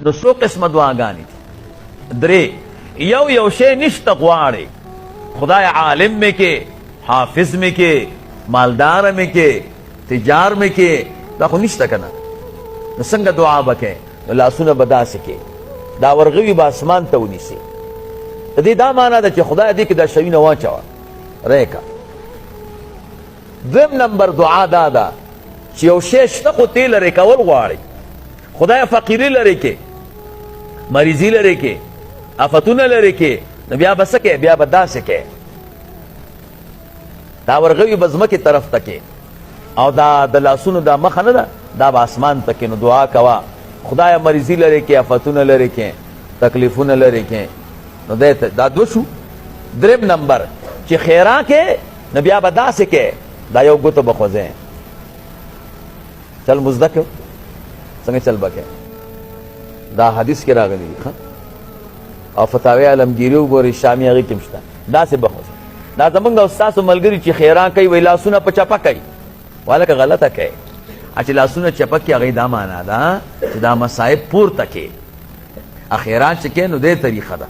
نو څو قسمه دعاګانې دي؟ درې. یو شی نشته غواړې، خدای عالم مې کې، حافظ مې کې، مالدار مې کې، تجار مې کې، دا خو نشته که نه. نو څنګه دعا به کوې؟ نو لاسونه به داسې کې، دا ورغوي به اسمان ته ونیسي. د دې دا معنا ده چې خدای دې کې دا شیونه واچوه ریکه. دویم نمبر دعا دا ده چې یو شی شته خو تې لرې کول غواړي، خدای فقیري لرې کې، مریضي لرې کې، آفتونه لرې کې، نو بیا به څه کې؟ بیا به داسې کې، دا ورغوي به ځمکې طرف ته کې، او دا د لاسونو دا مخه نه ده، دا به اسمان ته کې. نو دعا کوه خدای مریضي لرې کې، آفتونه لرې کې، تکلیفونه لرې کې. نو دا دو شو. دریم نمبر چې خیرا کې، نو بیا به داسې کې، دا یو ګوتو به خوځې، چل مزده کړو څنګه چل به کې. دا حدیث کې راغلی دی او فتاوی عالمگیری وګورئ، شامي هغې کې هم شته، داسې به خوځې. دا زمونږ او ستاسو ملګري چې خیرا کوي وایي لاسونه په چپه کوي، والکه غلطه کوي. چې لاسونه چپه کړي هغې دا معنا ده چې دا مصائب پورته کې، خیرا چې کوې نو دې طریقه ده.